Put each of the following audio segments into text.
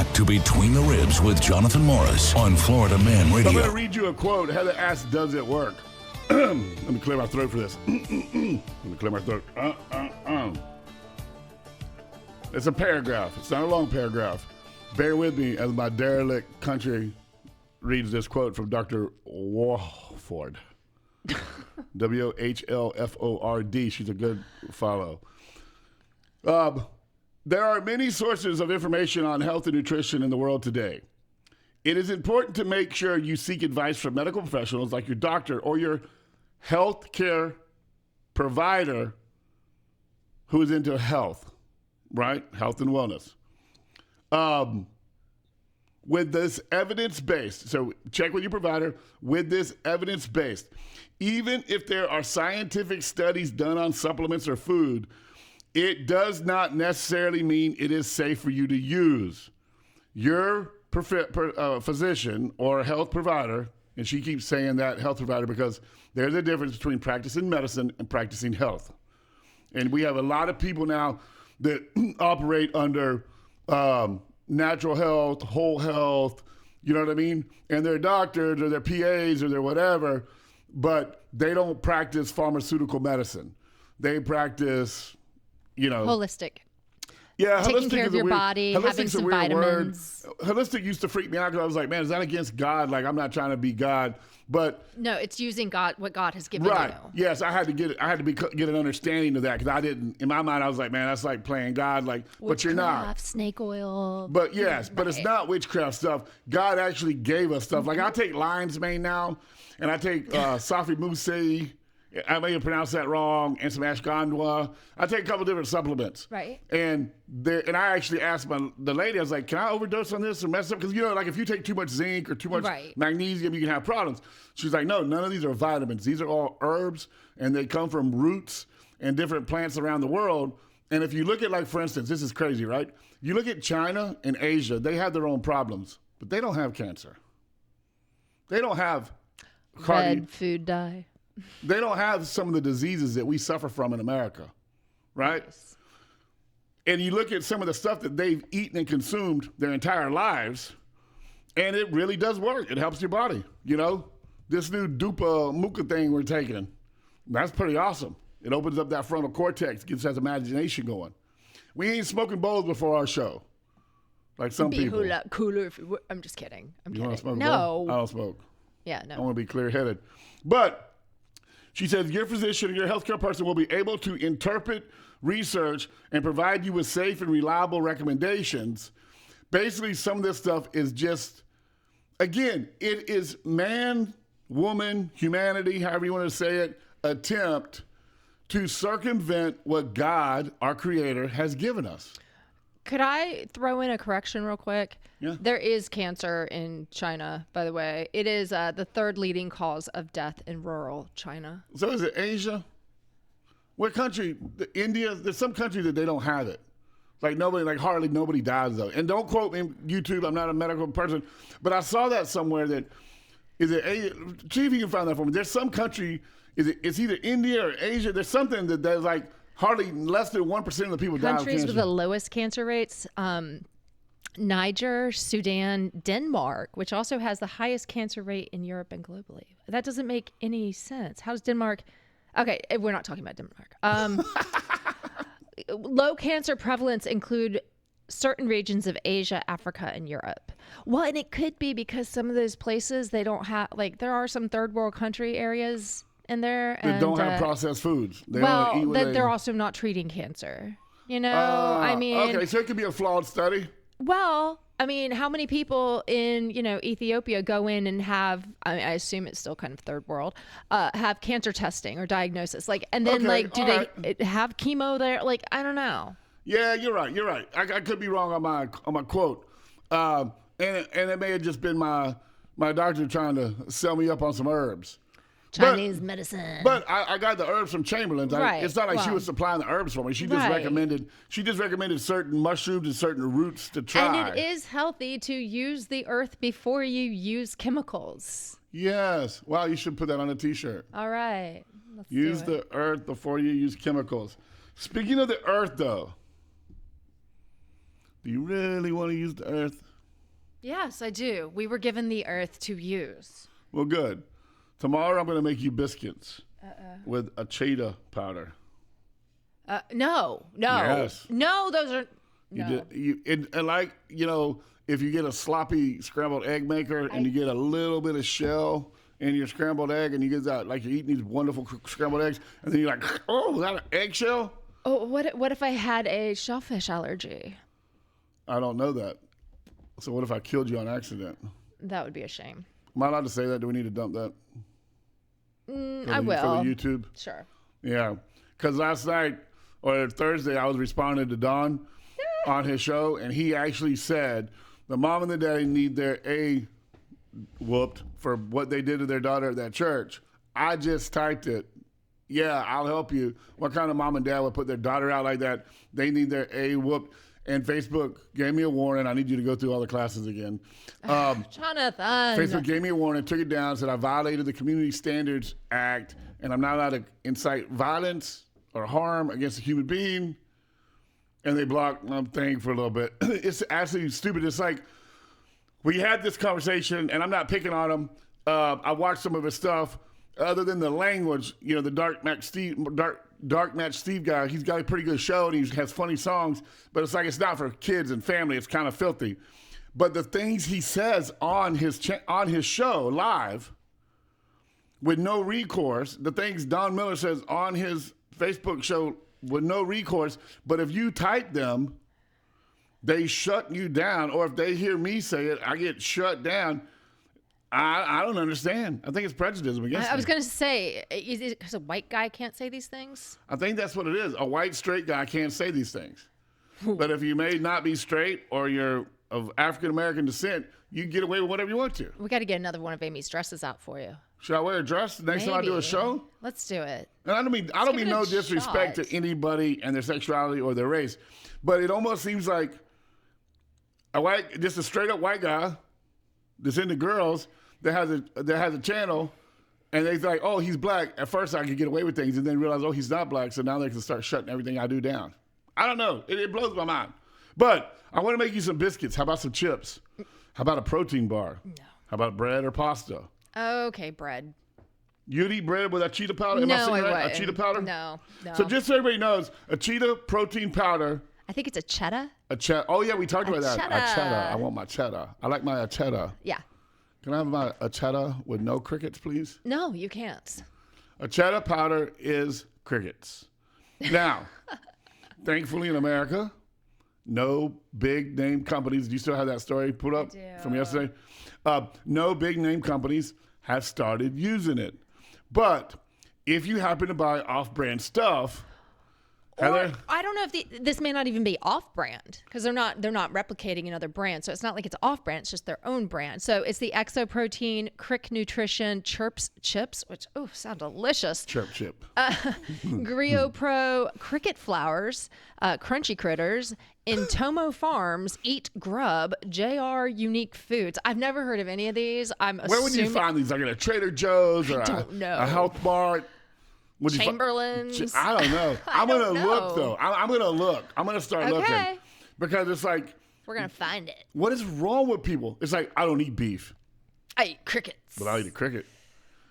back to Between the Ribs with Jonathan Morris on Florida Man Radio. I'm going to read you a quote. Heather asked, does it work? Let me clear my throat for this. Let me clear my throat. It's a paragraph. It's not a long paragraph. Bear with me as my derelict country reads this quote from Dr. Wohlford. Wohlford. She's a good follow. There are many sources of information on health and nutrition in the world today. It is important to make sure you seek advice from medical professionals like your doctor or your health care provider who is into health, right? Health and wellness. With this evidence-based, so check with your provider, with this evidence-based, even if there are scientific studies done on supplements or food, it does not necessarily mean it is safe for you to use. Your physician or health provider, and she keeps saying that health provider because there's a difference between practicing medicine and practicing health. And we have a lot of people now that operate under natural health, whole health, you know what I mean? And they're doctors or they're PAs or they're whatever, but they don't practice pharmaceutical medicine. They practice, holistic. Yeah, taking holistic care is of a your weird, body, having holistic's a some weird vitamins. word. Holistic used to freak me out because I was like, man, is that against God? Like, I'm not trying to be God, but No, it's using what God has given right. you. Yes, I had to get an understanding of that because I didn't. In my mind, I was like, man, that's like playing God. Like, but you're not. Witchcraft, snake oil. But yes, but it's not witchcraft stuff. God actually gave us stuff. Like I take lion's mane now, and I take Safi Musi. I may have pronounced that wrong, and some ashwagandha. I take a couple different supplements. Right. And I actually asked the lady, I was like, can I overdose on this or mess up? Because, like if you take too much zinc or too much magnesium, you can have problems. She's like, no, none of these are vitamins. These are all herbs, and they come from roots and different plants around the world. And if you look at, like, for instance, this is crazy, right? You look at China and Asia, they have their own problems, but they don't have cancer. They don't have red food dye. They don't have some of the diseases that we suffer from in America, right? Yes. And you look at some of the stuff that they've eaten and consumed their entire lives, and it really does work. It helps your body, This new Dupa Muka thing we're taking, that's pretty awesome. It opens up that frontal cortex, gets that imagination going. We ain't smoking bowls before our show, like some people. Be a lot cooler if I'm just kidding. You want to smoke? No. I don't smoke. Yeah, no. I want to be clear-headed. But she says your physician or your healthcare person will be able to interpret research and provide you with safe and reliable recommendations. Basically, some of this stuff is just, again, it is man, woman, humanity, however you want to say it, attempt to circumvent what God, our creator, has given us. Could I throw in a correction real quick? Yeah. There is cancer in China, by the way. It is the third leading cause of death in rural China. So is it Asia? What country? India? There's some country that they don't have it. Hardly nobody dies though. And don't quote me on YouTube. I'm not a medical person, but I saw that somewhere that is it. See if you can find that for me. There's some country. It's either India or Asia. There's something that there's like hardly less than 1% of the people die of cancer. Countries with the lowest cancer rates. Niger, Sudan, Denmark, which also has the highest cancer rate in Europe and globally. That doesn't make any sense. How does Denmark? Okay, we're not talking about Denmark. Low cancer prevalence include certain regions of Asia, Africa, and Europe. Well, and it could be because some of those places, they don't have, there are some third world country areas in there. That don't have processed foods. They're also not treating cancer. Okay, so it could be a flawed study. Well, how many people in, Ethiopia go in and have, I assume it's still kind of third world, have cancer testing or diagnosis? Do they have chemo there? I don't know. Yeah, you're right. I could be wrong on my quote. And it may have just been my doctor trying to sell me up on some herbs. Chinese medicine. But I got the herbs from Chamberlain's. Right. It's not like she was supplying the herbs for me. She just recommended certain mushrooms and certain roots to try. And it is healthy to use the earth before you use chemicals. Yes. Wow, you should put that on a t-shirt. All right. Use the earth before you use chemicals. Speaking of the earth, though, do you really want to use the earth? Yes, I do. We were given the earth to use. Well, good. Tomorrow I'm going to make you biscuits with a cheetah powder. No. Yes. No, those are. No. And like, if you get a sloppy scrambled egg maker and you get a little bit of shell in your scrambled egg and you get that, like you're eating these wonderful scrambled eggs and then you're like, oh, is that an eggshell? Oh, what if I had a shellfish allergy? I don't know that. So what if I killed you on accident? That would be a shame. Am I allowed to say that? Do we need to dump that? I will. For the YouTube? Sure. Yeah. Because last night or Thursday, I was responding to Don on his show, and he actually said the mom and the daddy need their A whooped for what they did to their daughter at that church. I just typed it. Yeah, I'll help you. What kind of mom and dad would put their daughter out like that? They need their A whooped. And Facebook gave me a warning. I need you to go through all the classes again. Jonathan. Facebook gave me a warning, took it down, said I violated the Community Standards Act, and I'm not allowed to incite violence or harm against a human being. And they blocked my thing for a little bit. It's absolutely stupid. It's like we had this conversation, and I'm not picking on him. I watched some of his stuff. Other than the language, the Dark Match Steve guy, he's got a pretty good show and he has funny songs, but it's like it's not for kids and family. It's kind of filthy. But the things he says on his show live with no recourse, the things Don Miller says on his Facebook show with no recourse, but if you type them, they shut you down. Or if they hear me say it, I get shut down. I don't understand. I think it's prejudice against me. I was going to say, is it because a white guy can't say these things? I think that's what it is. A white straight guy can't say these things. But if you may not be straight or you're of African-American descent, you can get away with whatever you want to. We got to get another one of Amy's dresses out for you. Should I wear a dress the next time I do a show? Let's do it. And I don't mean no disrespect to anybody and their sexuality or their race, but it almost seems like just a straight up white guy that's into girls that has a channel, and they like, oh, he's black. At first, I could get away with things, and then realize, oh, he's not black. So now they can start shutting everything I do down. I don't know. It blows my mind. But I want to make you some biscuits. How about some chips? How about a protein bar? No. How about bread or pasta? Okay, bread. You'd eat bread with a cheetah powder? Am I saying right? A cheetah powder? No. So just so everybody knows, a cheetah protein powder. I think it's a cheddar. Oh, yeah, we talked about that. Cheddar. A cheddar. I want my cheddar. I like my cheddar. Yeah. Can I have my cheddar with no crickets, please? No, you can't. A cheddar powder is crickets. Now, thankfully in America, no big name companies. Do you still have that story put up from yesterday? No big name companies have started using it. But if you happen to buy off-brand stuff, Heather? I don't know if this may not even be off-brand because they're not replicating another brand. So it's not like it's off-brand; it's just their own brand. So it's the Exo Protein, Crick Nutrition, Chirps Chips, which sound delicious. Chip. Griot Pro, Cricket Flowers, Crunchy Critters, Intomo Farms, Eat Grub, JR Unique Foods. I've never heard of any of these. Where would you find these? Like at a Trader Joe's or a Health Mart? Chamberlain's. I don't know. I'm going to look, though. I'm going to look. I'm going to start looking. Because it's like. We're going to find it. What is wrong with people? It's like, I don't eat beef. I eat crickets. But I eat a cricket.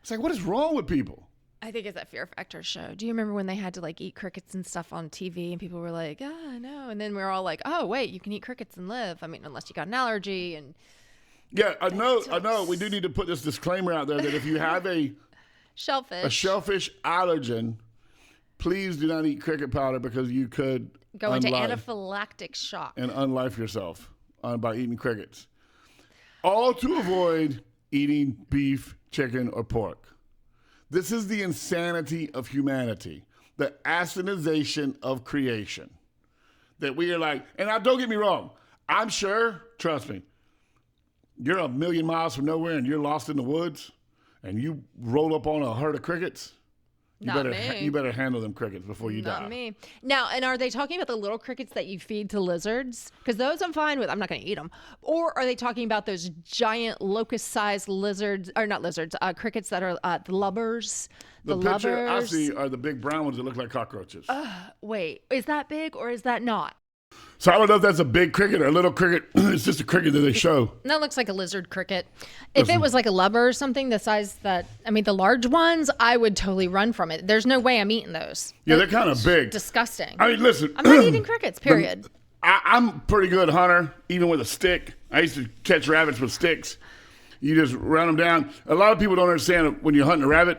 It's like, what is wrong with people? I think it's that Fear Factor show. Do you remember when they had to eat crickets and stuff on TV and people were like, no. And then we were all like, oh, wait, you can eat crickets and live. I mean, unless you got an allergy. And yeah, I know. We do need to put this disclaimer out there that if you have a shellfish allergen, please do not eat cricket powder because you could go into anaphylactic shock and unlife yourself by eating crickets. All to avoid eating beef, chicken, or pork. This is the insanity of humanity, the asinization of creation. That we are like, and now don't get me wrong, I'm sure, trust me, you're a million miles from nowhere and you're lost in the woods. And you roll up on a herd of crickets, you better handle them crickets before you die. Not me. Now, and are they talking about the little crickets that you feed to lizards? Because those I'm fine with. I'm not going to eat them. Or are they talking about those giant locust-sized lizards, or not lizards, crickets that are the lubbers? The picture I see are the big brown ones that look like cockroaches. Wait, is that big or is that not? So I don't know if that's a big cricket or a little cricket. It's just a cricket that they show. That looks like a lizard cricket. If it was like a lubber or something, the size the large ones, I would totally run from it. There's no way I'm eating those. Yeah, they're kind of big. Disgusting. I mean, listen. I'm not eating crickets, period. I'm pretty good hunter, even with a stick. I used to catch rabbits with sticks. You just run them down. A lot of people don't understand when you're hunting a rabbit.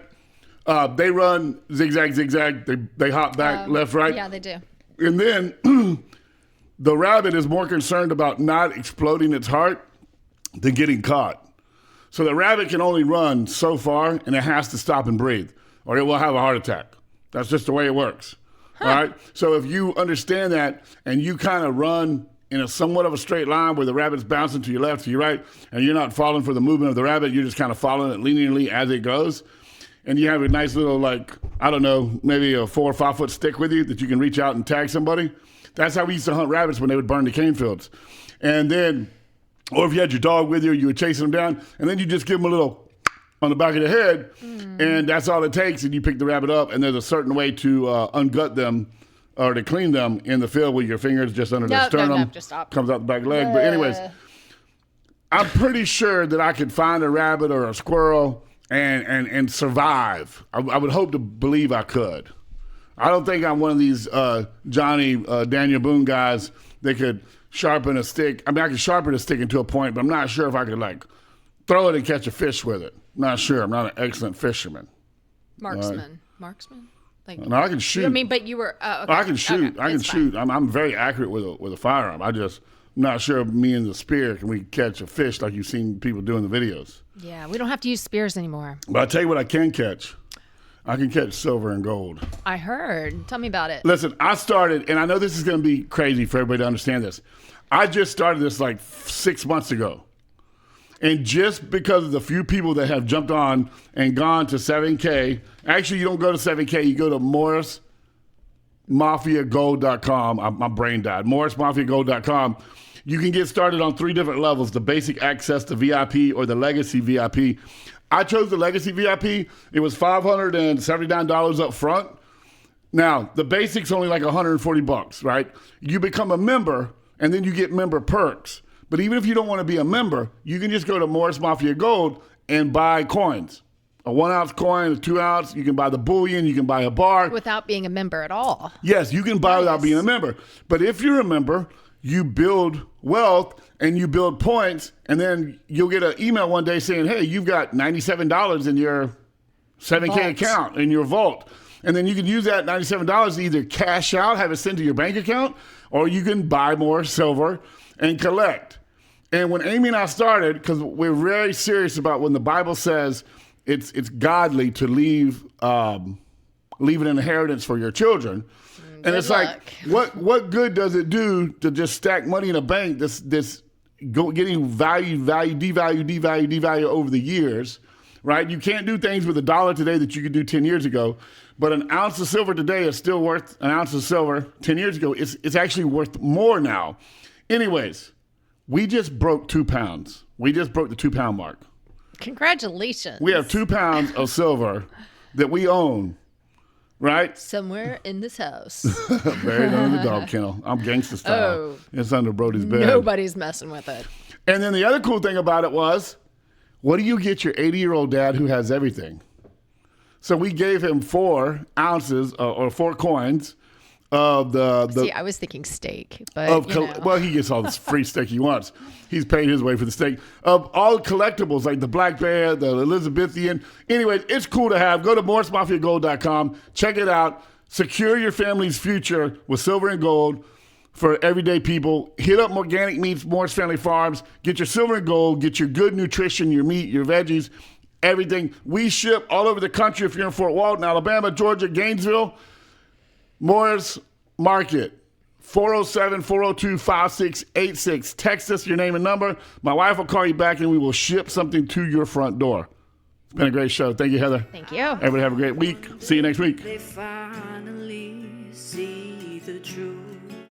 They run zigzag, zigzag. They hop back, left, right. Yeah, they do. And then the rabbit is more concerned about not exploding its heart than getting caught. So the rabbit can only run so far, and it has to stop and breathe, or it will have a heart attack. That's just the way it works. All right? So if you understand that, and you kind of run in a somewhat of a straight line where the rabbit's bouncing to your left, to your right, and you're not falling for the movement of the rabbit, you're just kind of following it linearly as it goes, and you have a nice little, maybe a 4 or 5 foot stick with you that you can reach out and tag somebody. That's how we used to hunt rabbits when they would burn the cane fields. And then, or if you had your dog with you, you would chase them down, and then you just give them a little on the back of the head, and that's all it takes, and you pick the rabbit up, and there's a certain way to ungut them or to clean them in the field with your fingers just under their sternum. Just stop. Comes out the back leg. But anyways, I'm pretty sure that I could find a rabbit or a squirrel and survive. I would hope to believe I could. I don't think I'm one of these Johnny Daniel Boone guys that could sharpen a stick. I mean, I could sharpen a stick into a point, but I'm not sure if I could throw it and catch a fish with it. Not sure. I'm not an excellent fisherman. Marksman. No, I can shoot. I mean, but you were. Okay. I can shoot. Okay, I can shoot. I'm very accurate with a firearm. I'm not sure if me and the spear can we catch a fish like you've seen people do in the videos. Yeah, we don't have to use spears anymore. But I'll tell you what I can catch. I can catch silver and gold. I heard. Tell me about it. Listen, I started, and I know this is going to be crazy for everybody to understand this. I just started this 6 months ago. And just because of the few people that have jumped on and gone to 7K, actually, you don't go to 7K, you go to MorrisMafiaGold.com. My brain died. MorrisMafiaGold.com. You can get started on 3 different levels: the basic access, the VIP, or the legacy VIP. I chose the legacy VIP. It was $579 up front. Now, the basic's only like $140, right? You become a member, and then you get member perks. But even if you don't want to be a member, you can just go to Morris Mafia Gold and buy coins. A 1 ounce coin, a 2 ounce. You can buy the bullion. You can buy a bar. Without being a member at all. Yes, you can buy without being a member. But if you're a member, you build wealth and you build points, and then you'll get an email one day saying, hey, you've got $97 in your 7K account, in your vault. And then you can use that $97 to either cash out, have it sent to your bank account, or you can buy more silver and collect. And when Amy and I started, because we're very serious about when the Bible says it's godly to leave an inheritance for your children. And it's like, what good does it do to just stack money in a bank that's getting devalue over the years, right? You can't do things with $1 today that you could do 10 years ago, but an ounce of silver today is still worth an ounce of silver 10 years ago. It's actually worth more now. Anyways, we just broke 2 pounds. We just broke the 2 pound mark. Congratulations. We have 2 pounds of silver that we own. Right? Somewhere in this house. Buried under the dog kennel. I'm gangster style. Oh. It's under Brody's bed. Nobody's messing with it. And then the other cool thing about it was, what do you get your 80-year-old dad who has everything? So we gave him 4 ounces or 4 coins of the See, I was thinking steak, but well, he gets all this free steak he wants. He's paid his way for the steak. Of all collectibles, like the Black Bear, the Elizabethan. Anyway, it's cool to have. Go to MorrisMafiaGold.com. Check it out. Secure your family's future with silver and gold for everyday people. Hit up Organic Meats, Morris Family Farms. Get your silver and gold. Get your good nutrition, your meat, your veggies, everything. We ship all over the country. If you're in Fort Walton, Alabama, Georgia, Gainesville, Morris Market, 407-402-5686. Text us your name and number. My wife will call you back, and we will ship something to your front door. It's been a great show. Thank you, Heather. Thank you. Everybody have a great week. See you next week. They finally see the truth.